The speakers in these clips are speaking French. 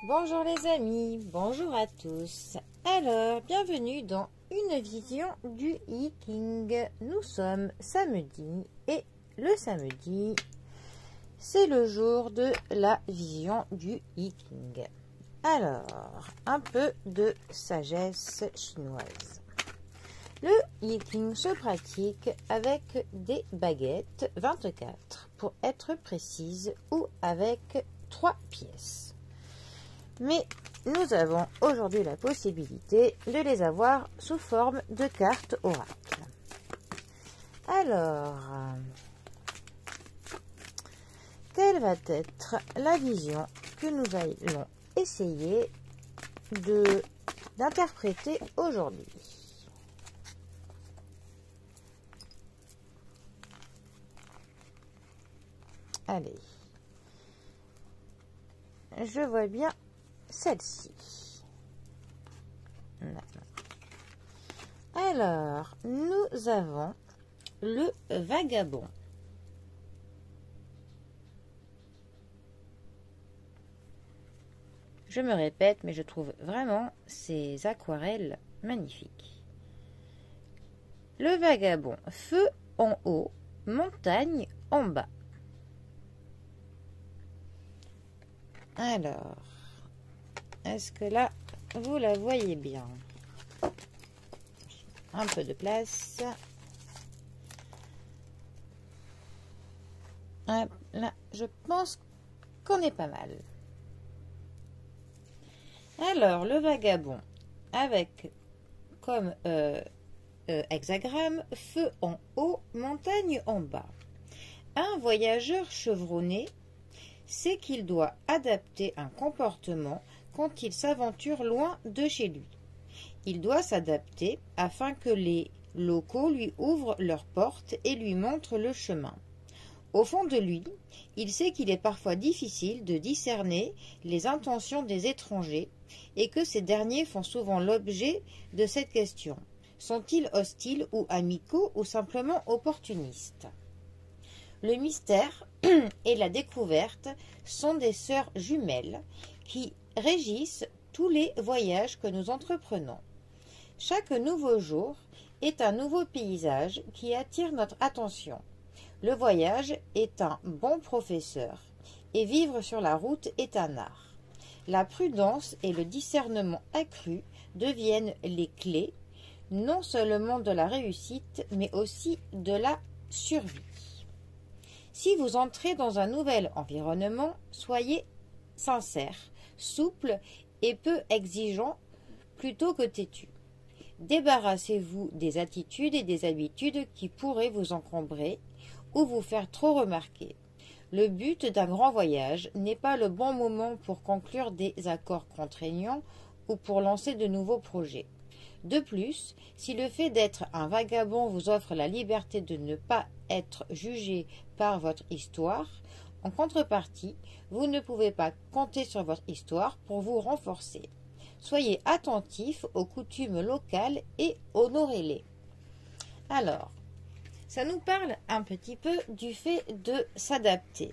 Bonjour les amis, bonjour à tous. Alors, bienvenue dans une vision du I Ching. Nous sommes samedi et le samedi, c'est le jour de la vision du I Ching. Alors, un peu de sagesse chinoise. Le I Ching se pratique avec des baguettes, 24 pour être précise, ou avec 3 pièces. Mais nous avons aujourd'hui la possibilité de les avoir sous forme de cartes oracles. Alors, quelle va être la vision que nous allons essayer d'interpréter aujourd'hui? Allez, je vois bien celle-ci. Alors, nous avons le vagabond. Je me répète, mais je trouve vraiment ces aquarelles magnifiques. Le vagabond, feu en haut, montagne en bas. Alors, est-ce que là, vous la voyez bien? Un peu de place. Là, je pense qu'on est pas mal. Alors, le vagabond, avec comme hexagramme, feu en haut, montagne en bas. Un voyageur chevronné sait qu'il doit adapter un comportement quand il s'aventure loin de chez lui. Il doit s'adapter afin que les locaux lui ouvrent leurs portes et lui montrent le chemin. Au fond de lui, il sait qu'il est parfois difficile de discerner les intentions des étrangers et que ces derniers font souvent l'objet de cette question. Sont-ils hostiles ou amicaux ou simplement opportunistes? Le mystère et la découverte sont des sœurs jumelles qui régissent tous les voyages que nous entreprenons. Chaque nouveau jour est un nouveau paysage qui attire notre attention. Le voyage est un bon professeur et vivre sur la route est un art. La prudence et le discernement accru deviennent les clés non seulement de la réussite mais aussi de la survie. Si vous entrez dans un nouvel environnement, soyez sincère, souple et peu exigeant plutôt que têtu. Débarrassez-vous des attitudes et des habitudes qui pourraient vous encombrer ou vous faire trop remarquer. Le but d'un grand voyage n'est pas le bon moment pour conclure des accords contraignants ou pour lancer de nouveaux projets. De plus, si le fait d'être un vagabond vous offre la liberté de ne pas être jugé par votre histoire, en contrepartie, vous ne pouvez pas compter sur votre histoire pour vous renforcer. Soyez attentifs aux coutumes locales et honorez-les. Alors, ça nous parle un petit peu du fait de s'adapter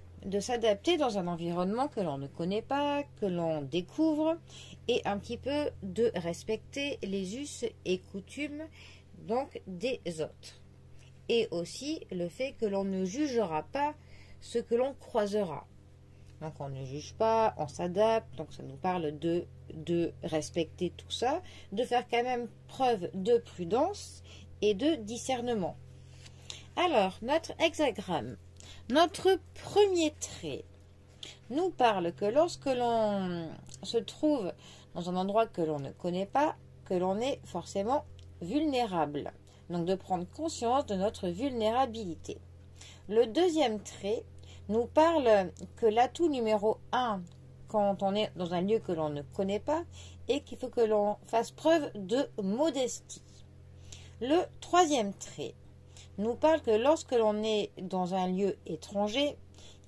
dans un environnement que l'on ne connaît pas, que l'on découvre, et un petit peu de respecter les us et coutumes donc des autres. Et aussi le fait que l'on ne jugera pas ce que l'on croisera. Donc on ne juge pas, on s'adapte, donc ça nous parle de respecter tout ça, de faire quand même preuve de prudence et de discernement. Alors, notre hexagramme, notre premier trait, nous parle que lorsque l'on se trouve dans un endroit que l'on ne connaît pas, que l'on est forcément vulnérable. Donc de prendre conscience de notre vulnérabilité. Le deuxième trait nous parle que l'atout numéro 1 quand on est dans un lieu que l'on ne connaît pas est qu'il faut que l'on fasse preuve de modestie. Le troisième trait nous parle que lorsque l'on est dans un lieu étranger,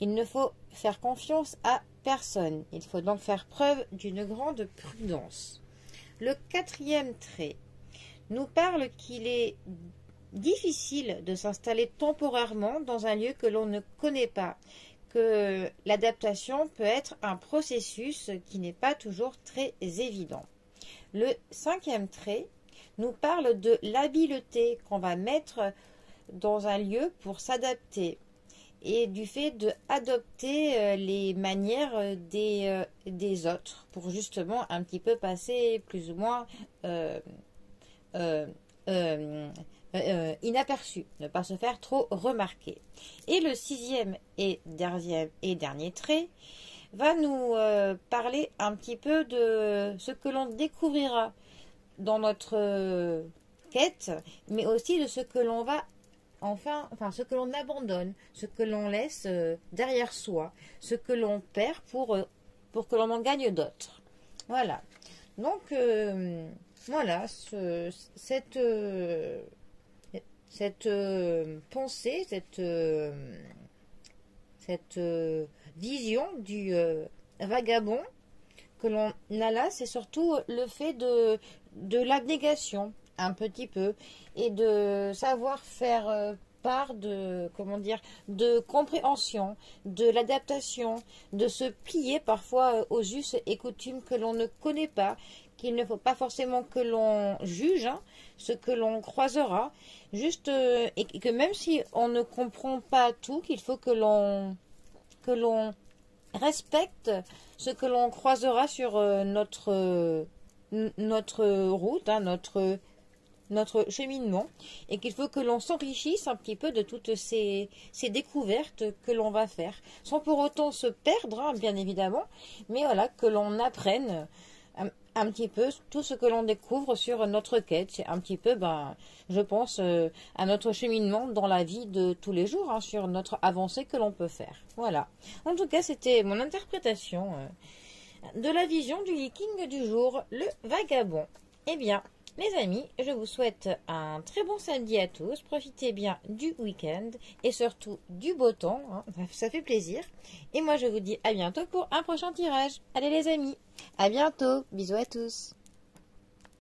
il ne faut faire confiance à personne. Il faut donc faire preuve d'une grande prudence. Le quatrième trait nous parle qu'il est difficile de s'installer temporairement dans un lieu que l'on ne connaît pas, que l'adaptation peut être un processus qui n'est pas toujours très évident. Le 5e trait nous parle de l'habileté qu'on va mettre dans un lieu pour s'adapter et du fait d'adopter les manières des autres pour justement un petit peu passer plus ou moins inaperçu, ne pas se faire trop remarquer. Et le 6e et dernier trait va nous parler un petit peu de ce que l'on découvrira dans notre quête, mais aussi de ce que l'on va ce que l'on abandonne, ce que l'on laisse derrière soi, ce que l'on perd pour que l'on en gagne d'autres. Voilà. Donc, voilà, cette pensée, cette vision du vagabond que l'on a là, c'est surtout le fait de l'abnégation, un petit peu, et de savoir faire part de, de compréhension, de l'adaptation, de se plier parfois aux us et coutumes que l'on ne connaît pas, qu'il ne faut pas forcément que l'on juge, hein, ce que l'on croisera, juste et que même si on ne comprend pas tout, qu'il faut que l'on respecte ce que l'on croisera sur notre route, hein, notre cheminement, et qu'il faut que l'on s'enrichisse un petit peu de toutes ces découvertes que l'on va faire, sans pour autant se perdre, hein, bien évidemment, mais voilà, que l'on apprenne un petit peu tout ce que l'on découvre sur notre quête. C'est un petit peu, je pense, à notre cheminement dans la vie de tous les jours, hein, sur notre avancée que l'on peut faire. Voilà. En tout cas, c'était mon interprétation de la vision du viking du jour, le vagabond. Eh bien, les amis, je vous souhaite un très bon samedi à tous. Profitez bien du week-end et surtout du beau temps, hein, ça fait plaisir. Et moi, je vous dis à bientôt pour un prochain tirage. Allez les amis, à bientôt. Bisous à tous.